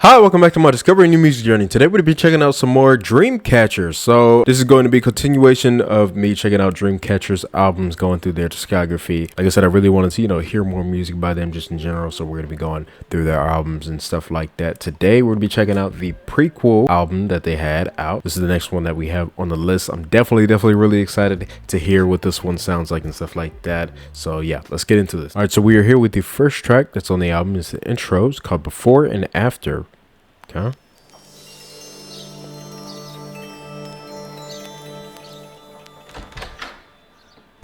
Hi, welcome back to my Discovery New Music Journey. Today we're going to be checking out some more Dreamcatcher. So this is going to be a continuation of me checking out Dreamcatcher's albums, going through their discography. Like I said, I really wanted to, hear more music by them just in general. So we're going to be going through their albums and stuff like that. Today we're going to be checking out the Prequel album that they had out. This is the next one that we have on the list. I'm definitely really excited to hear what this one sounds like and stuff like that. So yeah, let's get into this. All right, so we are here with the first track that's on the album. It's the intro. It's called Before and After. Okay.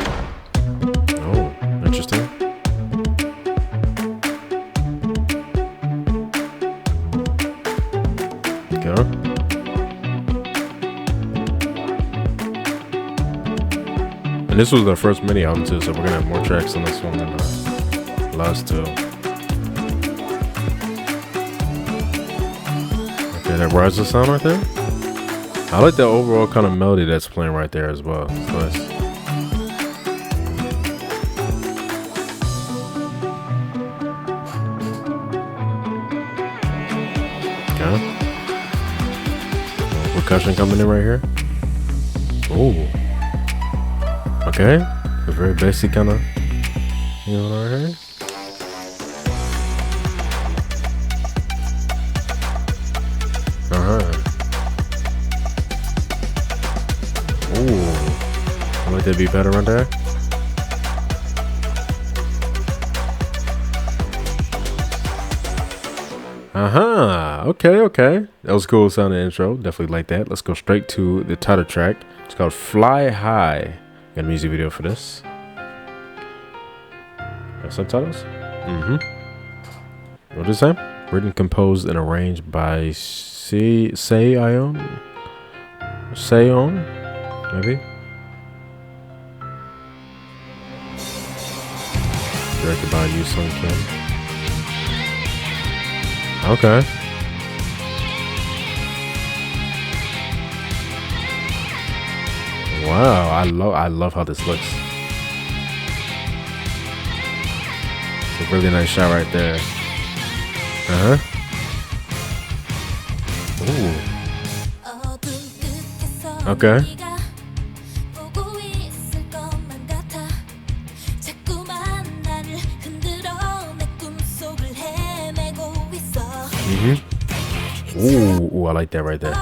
Oh, interesting. Okay. And this was their first mini album too, so we're gonna have more tracks on this one than the last two. Okay, that rises sound right there. I like the overall kind of melody that's playing right there as well. It's nice. Okay. Percussion coming in right here. Ooh. Okay. A very basic kind of, right here. Ooh, I like that beat better right there. Okay. That was cool sounding intro. Definitely like that. Let's go straight to the title track. It's called Fly High. Got a music video for this. Got subtitles? What is that? Written, composed, and arranged by Seon, maybe. Directed by Yu Sung Kim. Okay. Wow, I love how this looks. It's a really nice shot right there. Ooh. Okay. Ooh, I like that right there.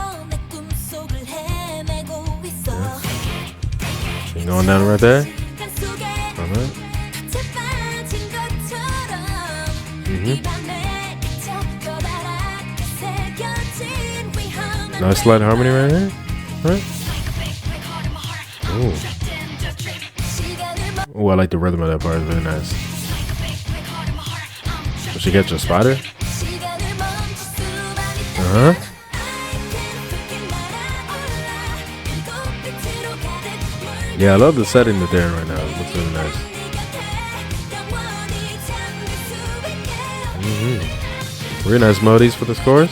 Yeah. Going down right there. Nice light harmony right here. Right? Ooh, I like the rhythm of that part. It's really nice. Did she catch a spider? Yeah, I love the setting that they're in right now. It looks really nice. Really nice melodies for the scores.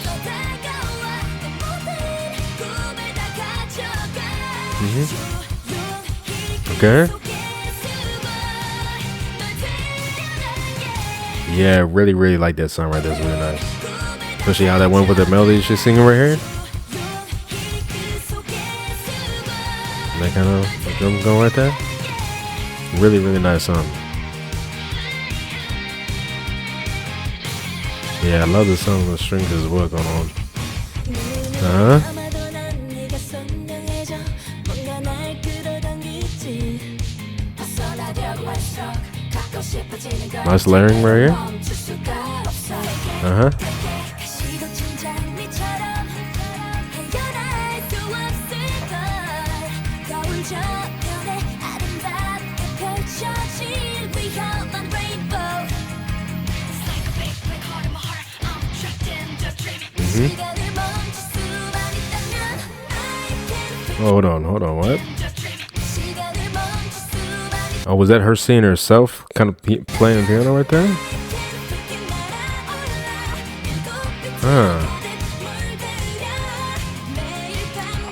Okay. Yeah, really like that song right there. It's really nice. Especially how that went with the melody she's singing right here. And that kind of drum going right there. Really nice song. Yeah, I love the song with the strings as well going on. Nice layering right here. Hold on, what? Oh, was that her seeing herself kind of playing piano right there?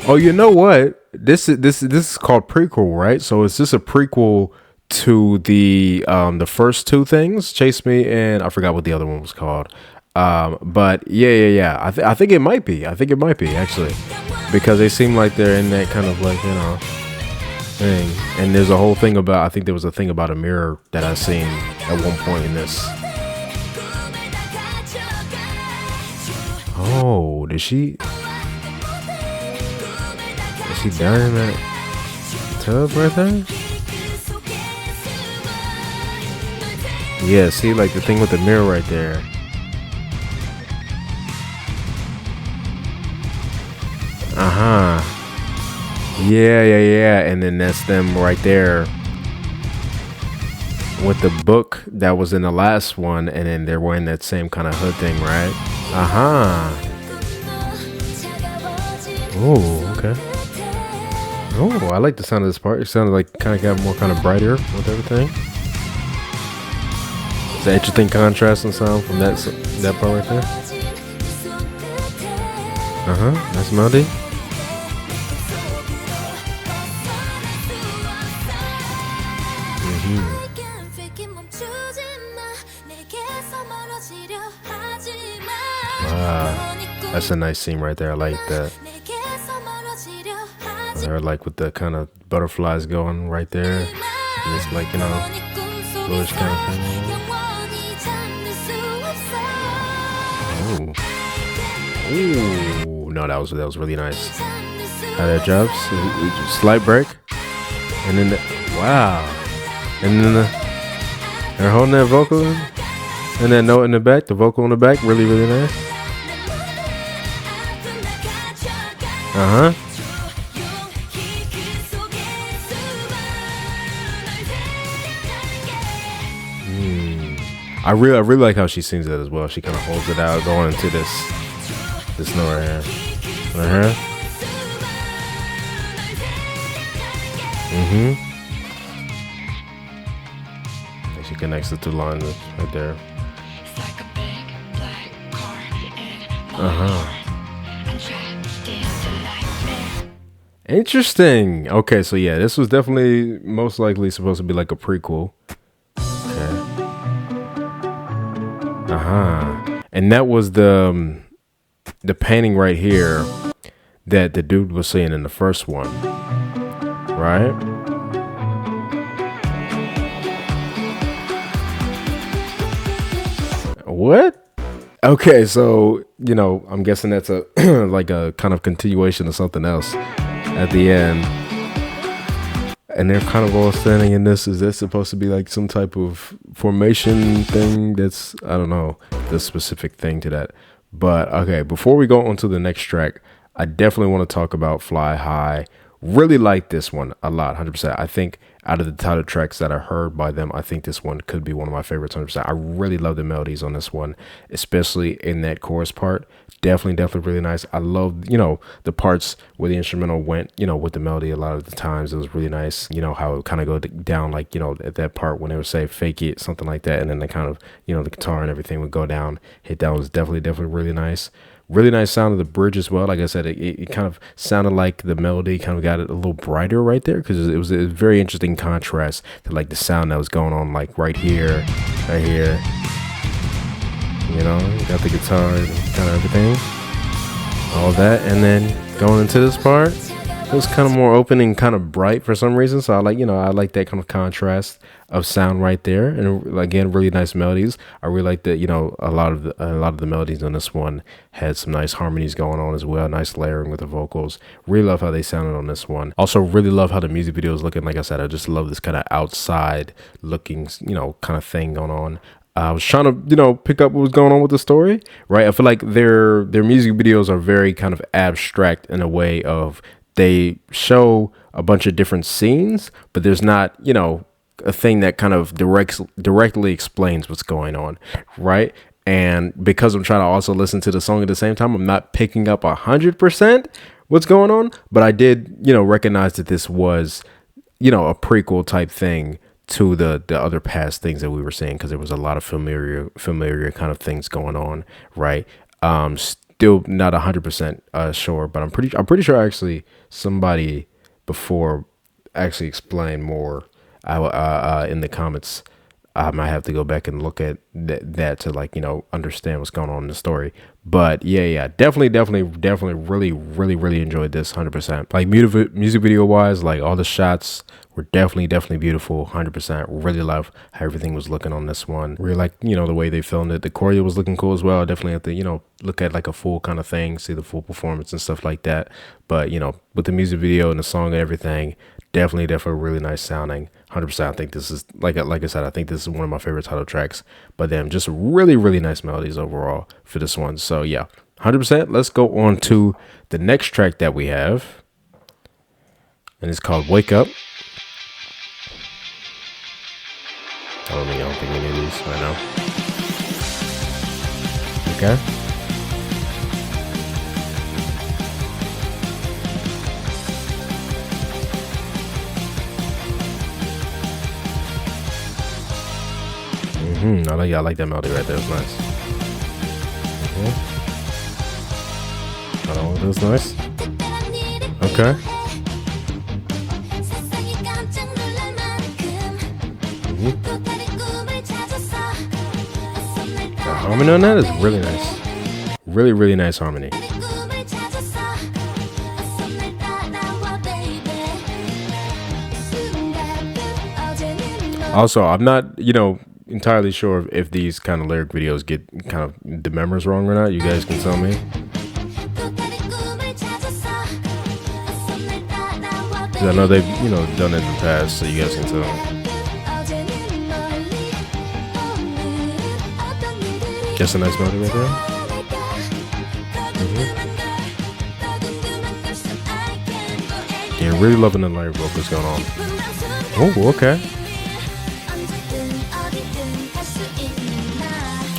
Oh, you know what? This is called Prequel, right? So is this a prequel to the first two things? Chase Me and I forgot what the other one was called. But yeah. I think it might be. I think it might be actually, because they seem like they're in that kind of like, you know, thing. And there's a whole thing about, I think there was a thing about a mirror that I seen at one point in this. Oh, is she down in that tub right there? Yeah, see, like the thing with the mirror right there. Yeah. And then that's them right there with the book that was in the last one, and then they're wearing that same kind of hood thing, right? Oh, okay. Oh, I like the sound of this part. It sounded like kind of got more kind of brighter with everything. It's an interesting contrast in sound from that part right there. Nice melody. That's a nice scene right there. I like that. They're like with the kind of butterflies going right there. And it's like, you know, bluish kind of thing. Ooh, no, that was really nice. How that drops, slight break, and then wow, and then they're holding that vocal, and that note in the back, the vocal in the back, really nice. I really like how she sings it as well. She kind of holds it out going into this note right here. And she connects the two lines right there. Interesting. Okay, so yeah, this was definitely most likely supposed to be like a prequel. Okay. And that was the painting right here that the dude was seeing in the first one, right? What? Okay, so, you know, I'm guessing that's a like a kind of continuation of something else at the end. And they're kind of all standing in this. Is this supposed to be like some type of formation thing? That's, I don't know, the specific thing to that. But okay, before we go on to the next track, I definitely want to talk about Fly High. Really like this one a lot, 100%. I think out of the title tracks that I heard by them, I think this one could be one of my favorites, 100%. I really love the melodies on this one, especially in that chorus part. Definitely really nice. I love, you know, the parts where the instrumental went, you know, with the melody. A lot of the times it was really nice, you know, how it kind of go down, like, you know, at that part when they would say fake it, something like that, and then they kind of, you know, the guitar and everything would go down, hit down. Was definitely really nice. Really nice sound of the bridge as well. Like I said, it kind of sounded like the melody kind of got it a little brighter right there, because it was a very interesting contrast to like the sound that was going on like right here. You know, you got the guitar and kind of everything, all that, and then going into this part, it was kind of more open and kind of bright for some reason. So I like, you know, I like that kind of contrast of sound right there, and again, really nice melodies. I really like that, you know, a lot of the melodies on this one had some nice harmonies going on as well, nice layering with the vocals. Really love how they sounded on this one. Also really love how the music video is looking. Like I said, I just love this kind of outside looking, you know, kind of thing going on. I was trying to, you know, pick up what was going on with the story, right? I feel like their music videos are very kind of abstract in a way of they show a bunch of different scenes, but there's not, you know, a thing that kind of directly explains what's going on, right? And because I'm trying to also listen to the song at the same time, I'm not picking up 100% what's going on, but I did, you know, recognize that this was, you know, a prequel type thing to the other past things that we were seeing, because there was a lot of familiar kind of things going on, right? Still not 100% sure, but I'm pretty sure actually somebody before actually explained more in the comments I might have to go back and look at that to like, understand what's going on in the story. But yeah, definitely really enjoyed this 100%. Like music video wise, like all the shots were definitely beautiful. 100%. Really love how everything was looking on this one. Really like, the way they filmed it. The choreo was looking cool as well. Definitely have to, look at like a full kind of thing, see the full performance and stuff like that. But, with the music video and the song and everything, definitely really nice sounding. 100%. I think this is like I said, I think this is one of my favorite title tracks. But then just really nice melodies overall for this one. So yeah, 100%. Let's go on to the next track that we have, and it's called Wake Up. I don't think we need these right now. Okay. I like that melody right there. It's nice. That's nice. Okay. The harmony on that is really nice. Really nice harmony. Also, I'm not, entirely sure if these kind of lyric videos get kind of the members wrong or not. You guys can tell me. I know they've, done it in the past, so you guys can tell me. Just a nice melody right there. Yeah, really loving the lyric vocals going on. Oh, okay.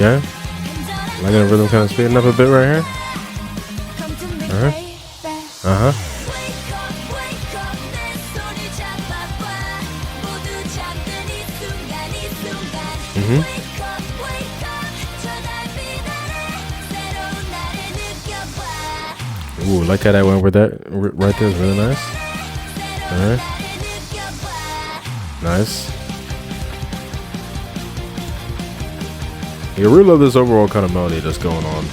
Okay. Am I gonna rhythm kind of speeding up a bit right here? Ooh, like how that went with that right there. Is really nice. Nice. I really love this overall kind of melody that's going on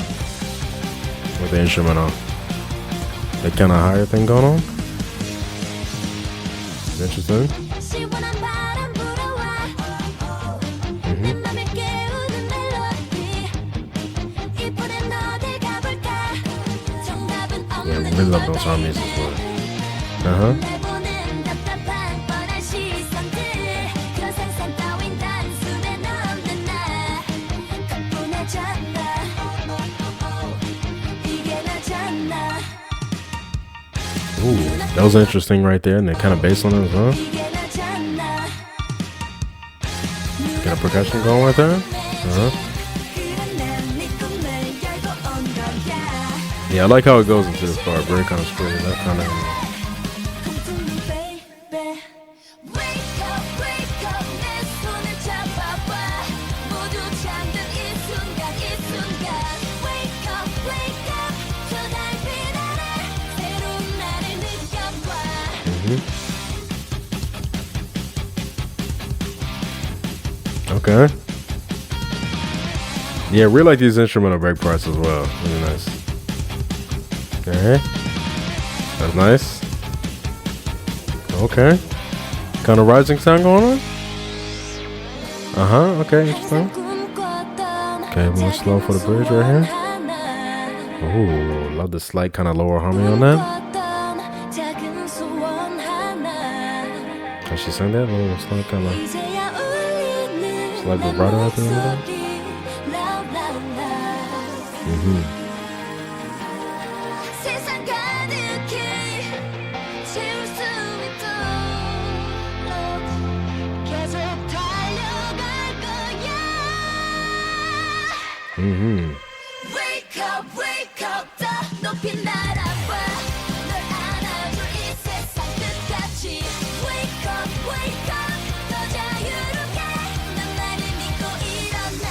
with the instrumental. That kind of higher thing going on. Interesting. Yeah, I really love those harmonies as well. Ooh, that was interesting right there, and the kind of bass on it as well. Got a percussion going right there. Yeah, I like how it goes into this part. Very kind of screwy, that kind of. Okay. Yeah, really like these instrumental break parts as well. Really nice. Okay. That's nice. Okay. Kind of rising sound going on? Okay, interesting. Okay, more slow for the bridge right here. Ooh, love the slight kind of lower harmony on that. Can she sing that? A little slight kind of slight vibrato at the end of that. Wake up, wake up, 더 높이 날아봐. 널 안아줄 이 세상 끝까지. Wake up, wake up, 더 자유롭게. 난 나를 믿고 일어나.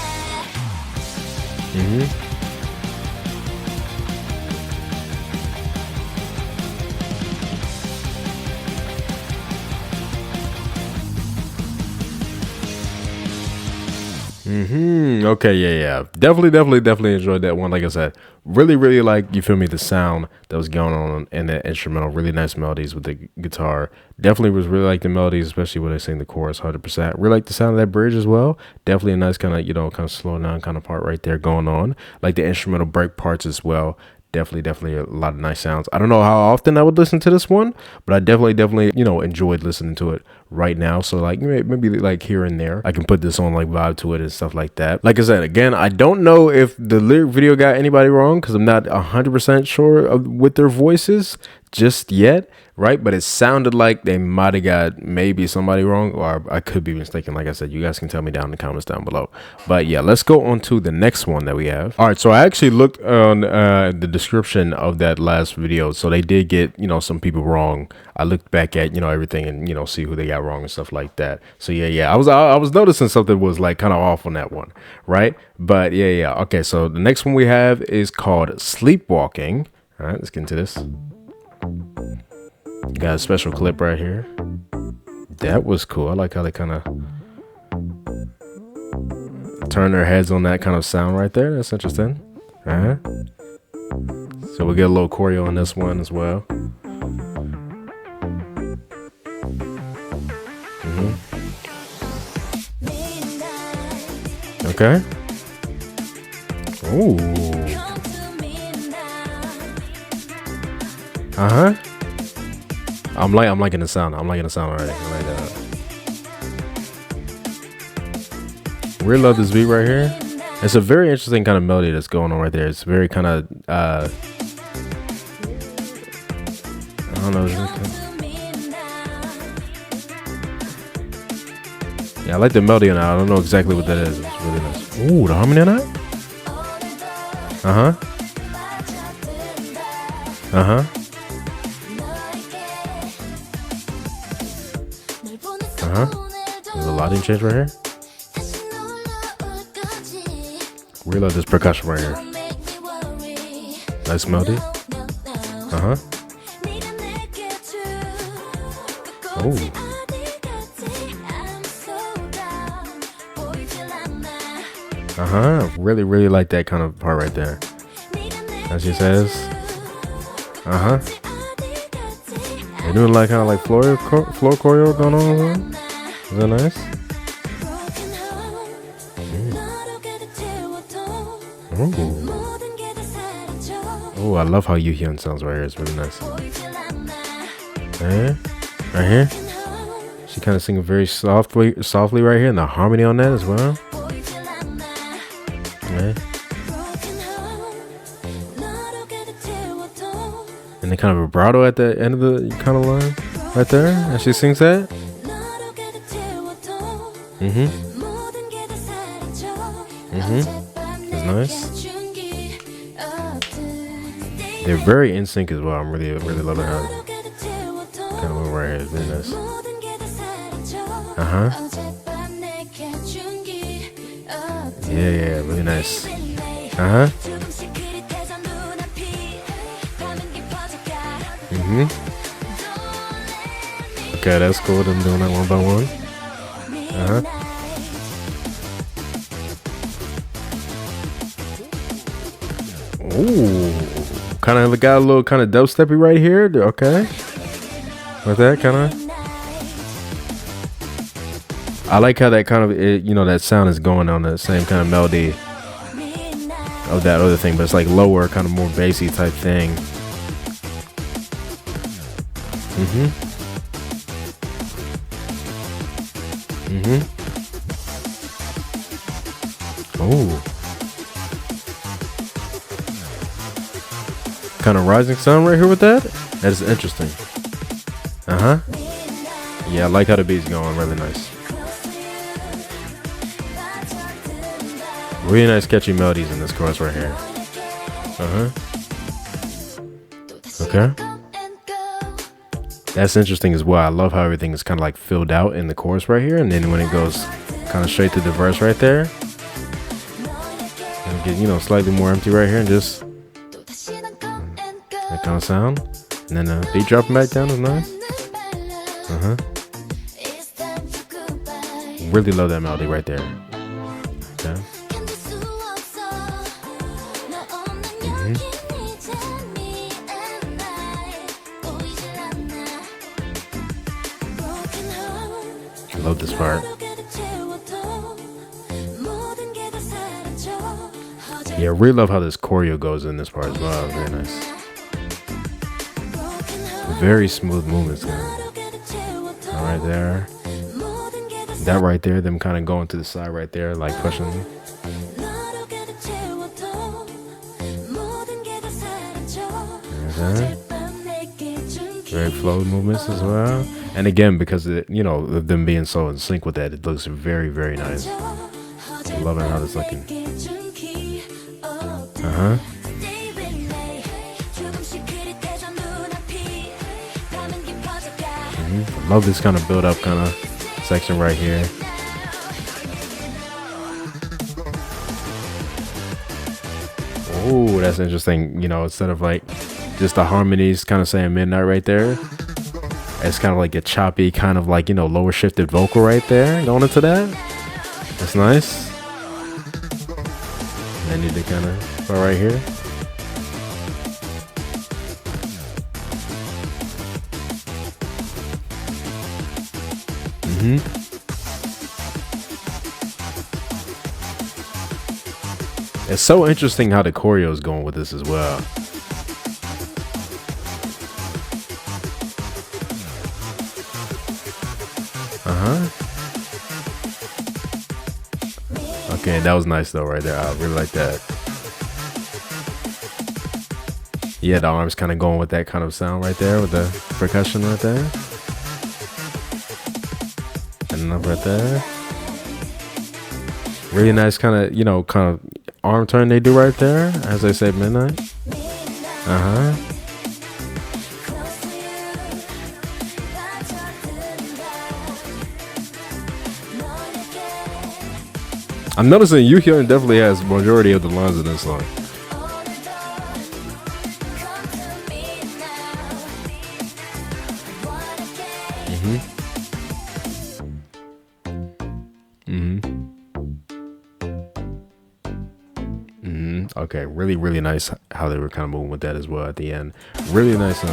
Okay, yeah. Definitely enjoyed that one. Like I said, really like, you feel me, the sound that was going on in that instrumental. Really nice melodies with the guitar. Definitely was really like the melodies, especially when they sing the chorus 100%. Really like the sound of that bridge as well. Definitely a nice kind of, kind of slow down kind of part right there going on. Like the instrumental break parts as well. Definitely a lot of nice sounds. I don't know how often I would listen to this one, but I definitely, enjoyed listening to it right now. So like maybe like here and there, I can put this on, like vibe to it and stuff like that. Like I said, again, I don't know if the lyric video got anybody wrong because I'm not 100% sure with their voices just yet, right? But it sounded like they might have got maybe somebody wrong, or I could be mistaken. Like I said, you guys can tell me down in the comments down below. But yeah, let's go on to the next one that we have. All right, so I actually looked on the description of that last video, so they did get some people wrong. I looked back at everything and see who they got wrong and stuff like that. So yeah, I was noticing something was like kind of off on that one, right? But yeah. Okay, so the next one we have is called Sleepwalking. All right, let's get into this. Got a special clip right here. That was cool. I like how they kind of turn their heads on that kind of sound right there. That's interesting. So we get a little choreo on this one as well. Okay. Ooh. I'm liking the sound. I'm liking the sound already. I like that. Really love this beat right here. It's a very interesting kind of melody that's going on right there. It's very kind of I don't know. Yeah, I like the melody on that. I don't know exactly what that is. It's really nice. Ooh, the harmony on that. There's a lighting change right here. We love this percussion right here. Nice melody. Oh. Really like that kind of part right there. As she says. They're doing like kind of like floor choreo going on over there. Is that nice? Oh, I love how Yuhyun sounds right here. It's really nice. Right here. She kind of singing very softly right here, and the harmony on that as well. And the kind of vibrato at the end of the kind of line right there as she sings that. It's nice. They're very in sync as well. I'm really loving how kind of move right here. It's really nice. Yeah, really nice. Okay, that's cool. Them doing that one by one. Ooh, kind of got a little kind of dubsteppy right here. Okay, with that kind of. I like how that kind of that sound is going on the same kind of melody of that other thing, but it's like lower, kind of more bassy type thing. Oh, kind of rising sound right here with that. That is interesting. Yeah, I like how the beat's going. Really nice. Really nice catchy melodies in this chorus right here. Okay. That's interesting as well. I love how everything is kind of like filled out in the chorus right here, and then when it goes kind of straight to the verse right there, and get slightly more empty right here, and just that kind of sound, and then the beat dropping back down is nice. Really love that melody right there. Okay. love this part. Yeah, really love how this choreo goes in this part as well. Very nice. Very smooth movements going. All right there. That right there, them kind of going to the side right there, like pushing. Very flow movements as well. And again, because it, you know, of them being so in sync with that, it looks very, very nice. I'm loving how this looking. Love this kind of build up kind of section right here. Oh, that's interesting. You know, instead of like just the harmonies kind of saying midnight right there, it's kind of like a choppy kind of like, you know, lower shifted vocal right there going into that. That's nice. And then you need to kind of go right here. It's so interesting how the choreo is going with this as well. Okay, that was nice though right there. I really like that. Yeah, the arms kind of going with that kind of sound right there with the percussion right there. And up right there. Really nice kind of, you know, kind of arm turn they do right there as they say midnight. I'm noticing Yuhyun definitely has majority of the lines in this song. Okay, really, really nice how they were kind of moving with that as well at the end. Really nice.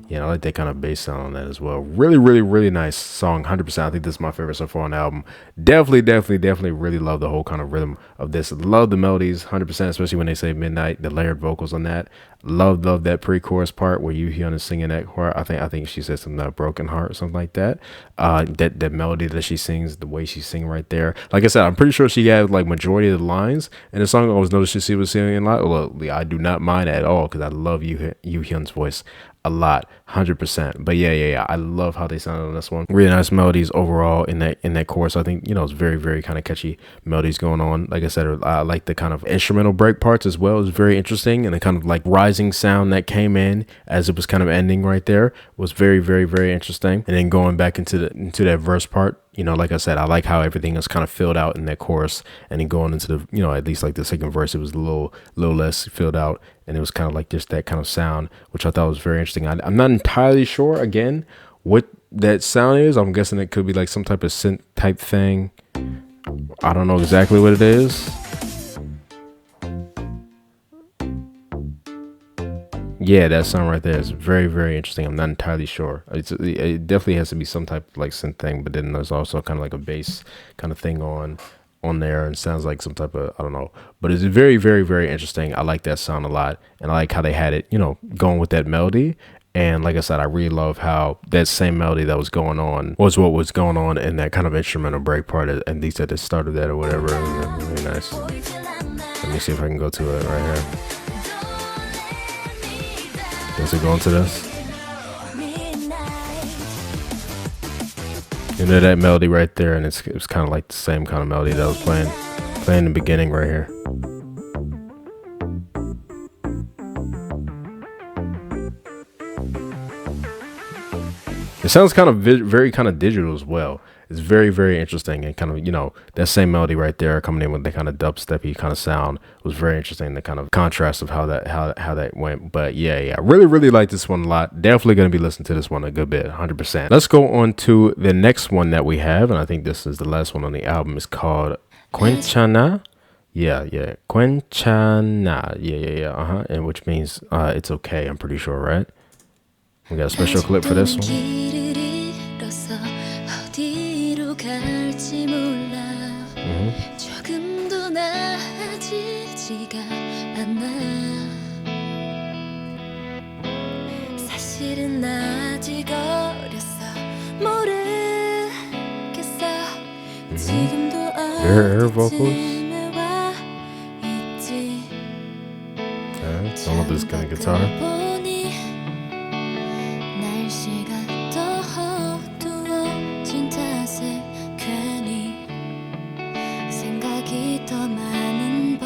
Yeah, I like that kind of bass sound on that as well. Really, really, really nice song. 100%. I think this is my favorite so far on the album. Definitely really love the whole kind of rhythm of this. Love the melodies, 100%, especially when they say midnight, the layered vocals on that. Love that pre-chorus part where Yuhyun is singing that part. I think she said something about broken heart or something like that. That melody that she sings, the way she's singing right there. Like I said, I'm pretty sure she had like majority of the lines in the song. I always noticed she was singing a lot. Well, I do not mind at all because I love Yuhyun's voice a lot, 100%. But yeah, I love how they sounded on this one. Really nice melodies overall in that chorus. I think, you know, it's very kind of catchy melodies going on. Like I said, I like the kind of instrumental break parts as well. It's very interesting, and the kind of like rising sound that came in as it was kind of ending right there was very interesting. And then going back into that verse part, you know, like I said, I like how everything is kind of filled out in that chorus, and then going into the, you know, at least like the second verse, it was a little less filled out, and it was kind of like just that kind of sound, which I thought was very interesting. I'm not entirely sure, again, what that sound is. I'm guessing it could be like some type of synth type thing. I don't know exactly what it is. Yeah, that sound right there is very interesting. I'm not entirely sure. It definitely has to be some type of like synth thing, but then there's also kind of like a bass kind of thing on there, and sounds like some type of, I don't know, but it's very interesting. I like that sound a lot, and I like how they had it, you know, going with that melody. And like I said, I really love how that same melody that was going on was what was going on in that kind of instrumental break part, at least at the start of that or whatever. Really nice. Let me see if I can go to it right here. Does it go into this? You know that melody right there, and it's kind of like the same kind of melody that was playing in the beginning right here. It sounds kind of very kind of digital as well. It's very interesting, and kind of, you know, that same melody right there coming in with the kind of dubsteppy kind of sound was very interesting. The kind of contrast of how that went. But yeah, really like this one a lot. Definitely going to be listening to this one a good bit, 100%. Let's go on to the next one that we have, and I think this is the last one on the album. It's called Quenchana Yeah, yeah. 괜찮아. Yeah. And which means it's okay, I'm pretty sure, right? We got a special clip for this one. 조금도 나아지지가 않아. 사실은 아직 어렸어. 모르겠어. 지금도 Her vocals. 어디쯤에 와 있지. Okay, don't know this kind of guitar. 보니 날씨가 더 어두워진 탓에 괜히 생각이 더 많은 밤.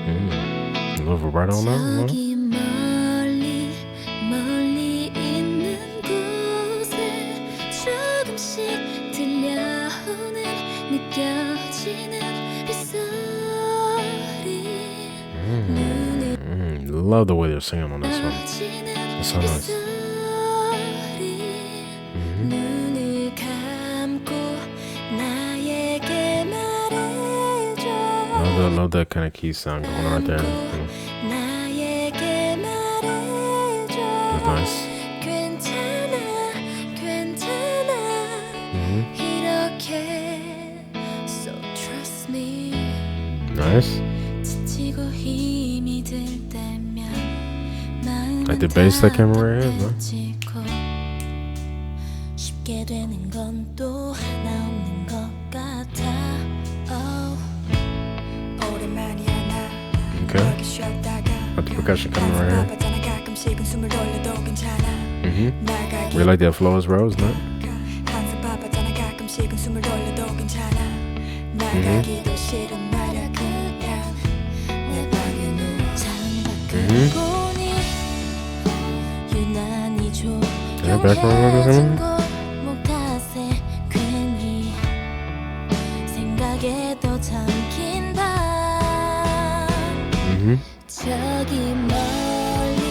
A little vibrato on that one. 저기 멀리 멀리 있는 곳에 조금씩 들려오는 느껴지는 빗소리. Love the way they're singing on this one. It's so nice. 눈을 감고 나에게 말해줘. Love that kind of key sound going on right there. 나에게 말해줘. That's nice. 괜찮아 괜찮아 이렇게 So trust me. Nice. 지치고 힘이 들 때면 Like the bass that came right here, bro. 쉽게 되는 건 또 하나 없는 것 같아. 오랜만이야 나. Okay. Got the percussion coming right here. Really like that flow as well, isn't it? Yeah, background vocals in there. 저기 멀리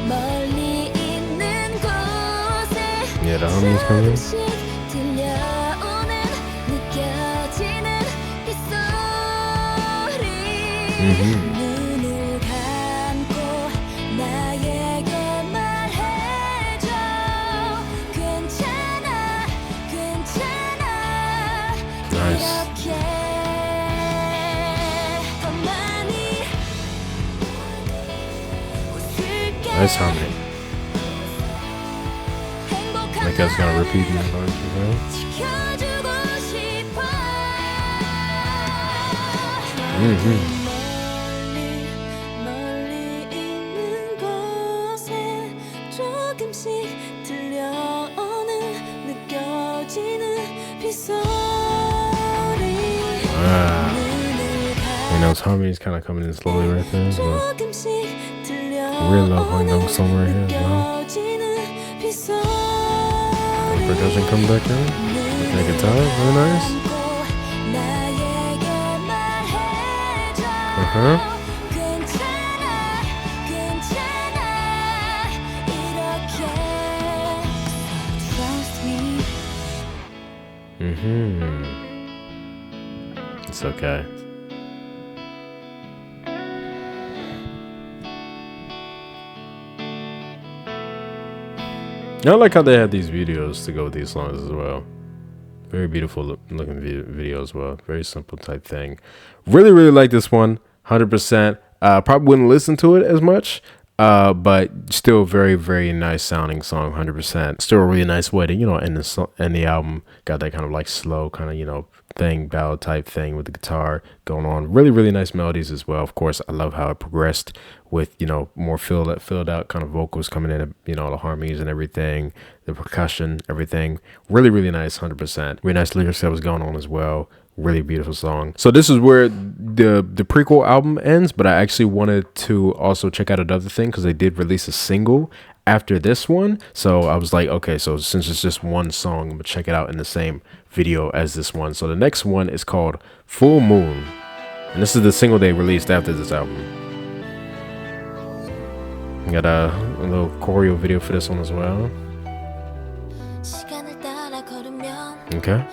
멀리 있는 곳에 Yeah, the harmonies coming in. 조금씩 들려오는 느껴지는 빗소리. 눈을 감고 나에게 말해줘. 괜찮아 괜찮아. Nice. 이렇게 더 많이 Nice harmony. Like that's gonna repeat in the chorus, you know? 지켜주고 싶어. 멀리 멀리 있는 곳에 조금씩 들려오는 느껴지는 빗소리. You know, those harmonies kind of coming in slowly right there. But 조금씩 really love how young song right here as well. The percussion come back in. The guitar, really nice. It's okay. I like how they have these videos to go with these songs as well. Very beautiful looking video as well. Very simple type thing. Really like this one. 100%. Probably wouldn't listen to it as much. But still very nice sounding song. 100%. Still a really nice way to, you know, end the album. Got that kind of like slow kind of, you know, thing, ballad type thing with the guitar going on. Really nice melodies as well. Of course, I love how it progressed with, you know, more filled out kind of vocals coming in, you know, the harmonies and everything, the percussion, everything. Really nice. 100%. Really nice lyrics that was going on as well. Really beautiful song. So this is where the Prequel album ends, but I actually wanted to also check out another thing because they did release a single after this one. So I was like, okay, so since it's just one song, I'm gonna check it out in the same video as this one. So the next one is called Full Moon, and this is the single they released after this album. We got a little choreo video for this one as well. Okay.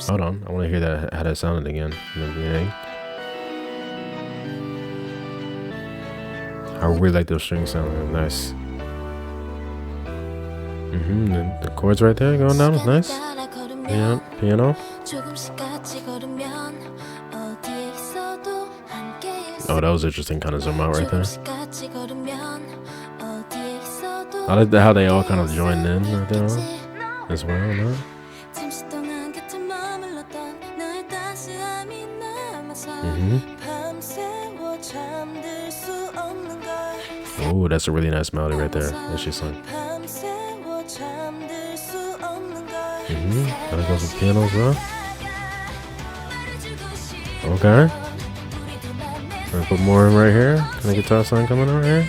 Hold on, I want to hear that how that sounded again in the beginning. I really like those strings sound. Nice. The chords right there going down is nice. Yeah, piano. Oh, that was interesting. Kind of zoom out right there. I like how they all kind of joined in right there as well. No? Oh, that's a really nice melody right there that she sung. That goes with piano as well. Okay. Gonna put more in right here. And the guitar sound coming out here.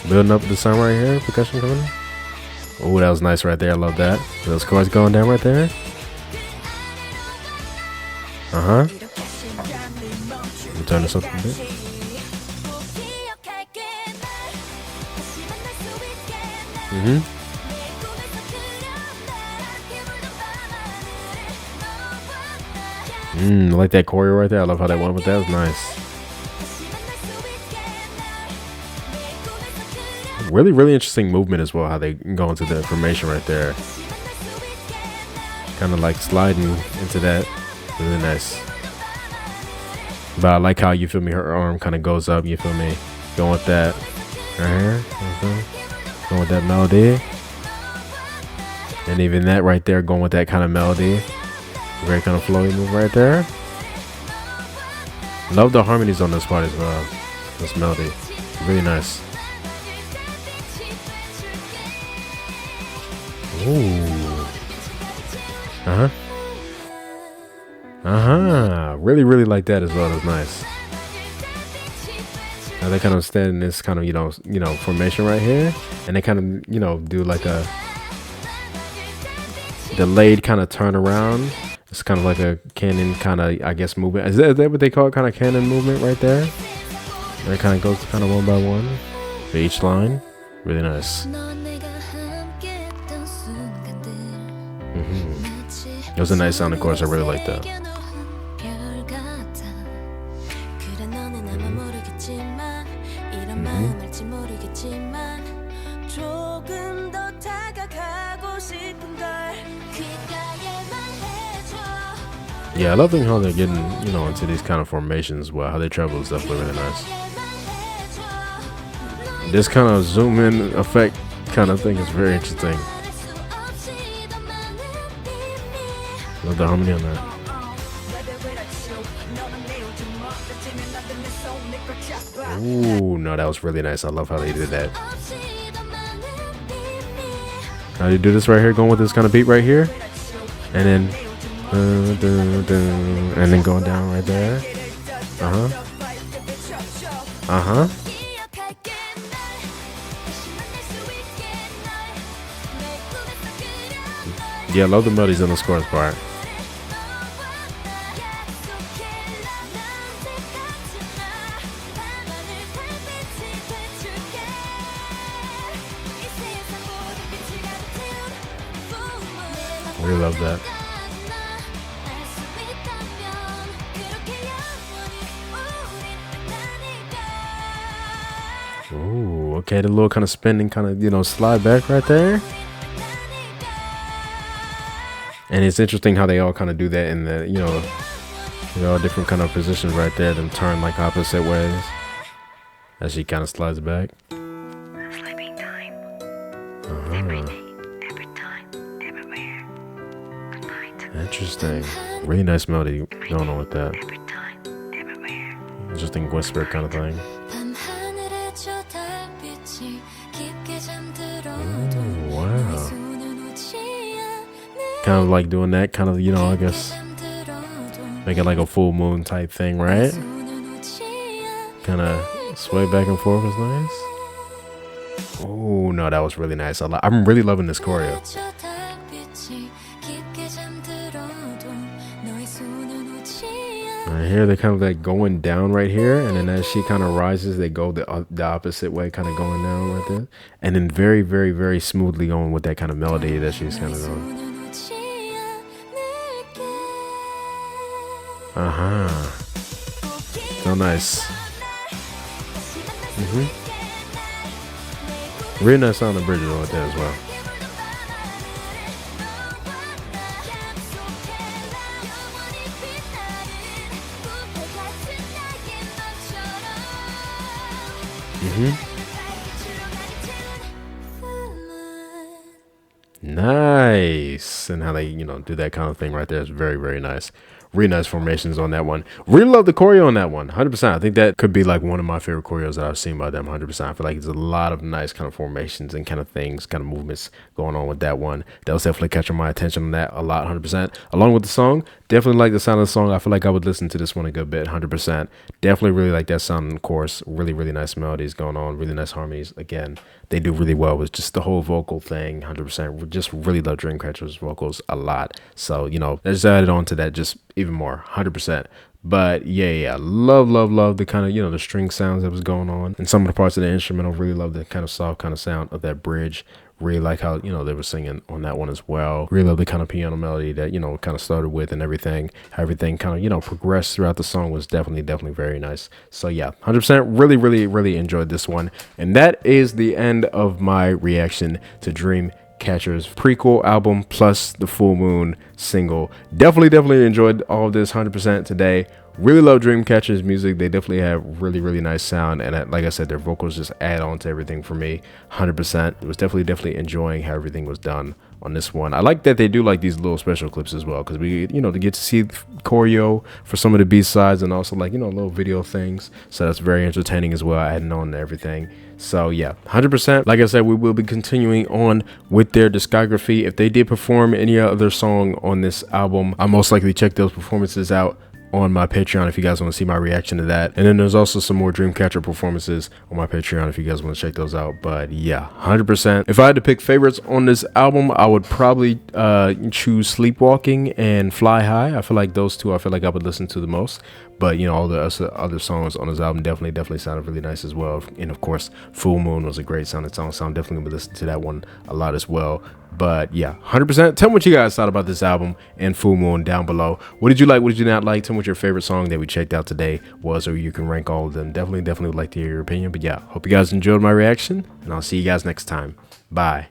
Building up the sound right here. Percussion coming in. Oh, that was nice right there. I love that. Those chords going down right there. Let me turn this up a bit. I like that choreo right there. I love how they went with that. It was nice. Really, really interesting movement as well. How they go into the formation right there. Kind of like sliding into that. Really nice. But I like how, you feel me, her arm kind of goes up. You feel me? Going with that. Right here. Going with that melody. And even that right there, going with that kind of melody. Very kind of flowy move right there. Love the harmonies on this part as well. This melody. Really nice. Ooh. Really, really like that as well. That's nice. Now they kind of stand in this kind of, you know, formation right here. And they kind of, you know, do like a delayed kind of turn around. It's kind of like a cannon kind of, I guess, movement. Is that what they call it? Kind of cannon movement right there. And it kind of goes kind of one by one for each line. Really nice. It was a nice sound, of course. I really like that. Yeah, I love how they're getting, you know, into these kind of formations. Well, how they travel is definitely really nice. This kind of zoom in effect kind of thing is very interesting. Love the harmony on that. Ooh, no, that was really nice. I love how they did that. How do you do this right here? Going with this kind of beat right here. And then and then going down right there. Yeah, I love the melodies on the chorus part. Really love that. Ooh, okay, the little kind of spinning, kind of, you know, slide back right there. And it's interesting how they all kind of do that in the, you know, all different kind of positions right there, then turn like opposite ways as she kind of slides back. Sleeping time. Every day, every time, everywhere. Good night. Interesting. Really nice melody going on with that. Every time, everywhere. Interesting whisper kind of thing. Ooh, wow. Kind of like doing that, kind of, you know, I guess make it like a full moon type thing, right? Kind of sway back and forth is nice. Oh no, that was really nice. I'm really loving this choreo. Right here, they're kind of like going down right here, and then as she kind of rises, they go the opposite way, kind of going down right there, and then very, very, very smoothly going with that kind of melody that she's kind of doing. Sound nice. Really nice sound of bridges on that as well. Nice. And how they, do that kind of thing right there is very, very nice. Really nice formations on that one. Really love the choreo on that one. 100%. I think that could be like one of my favorite choreos that I've seen by them. 100%. I feel like there's a lot of nice kind of formations and kind of things, kind of movements going on with that one. That was definitely catching my attention on that a lot. 100%. Along with the song, definitely like the sound of the song. I feel like I would listen to this one a good bit. 100%. Definitely really like that sound in the chorus. Really, really nice melodies going on. Really nice harmonies. Again, they do really well with just the whole vocal thing. 100%. Just really love Dreamcatcher's vocals a lot. So, let's add it on to that just even more. 100%. But yeah, love the kind of, the string sounds that was going on, and some of the parts of the instrumental. Really love the kind of soft kind of sound of that bridge. Really like how, they were singing on that one as well. Really love the kind of piano melody that, kind of started with and everything. How everything kind of, progressed throughout the song was definitely very nice. So yeah, 100% really enjoyed this one. And that is the end of my reaction to Dreamcatcher's Prequel album plus the Full Moon single. Definitely enjoyed all of this 100% today. Really love Dreamcatcher's music. They definitely have really nice sound, and like I said, their vocals just add on to everything for me. 100%. It was definitely enjoying how everything was done on this one. I like that they do like these little special clips as well, because we to get to see choreo for some of the B-sides, and also like little video things. So that's very entertaining as well, adding on to everything. So yeah, 100%. Like I said, we will be continuing on with their discography. If they did perform any other song on this album, I'll most likely check those performances out on my Patreon if you guys want to see my reaction to that. And then there's also some more Dreamcatcher performances on my Patreon if you guys want to check those out. But yeah, 100%. If I had to pick favorites on this album, I would probably choose Sleepwalking and Fly High. I feel like those two, I feel like I would listen to the most. But all the other songs on this album definitely sounded really nice as well. And of course, Full Moon was a great sounding song, so I'm definitely gonna listen to that one a lot as well. But yeah, 100%. Tell me what you guys thought about this album and Full Moon down below. What did you like? What did you not like? Tell me what your favorite song that we checked out today was, or you can rank all of them. Definitely would like to hear your opinion. But yeah, hope you guys enjoyed my reaction, and I'll see you guys next time. Bye.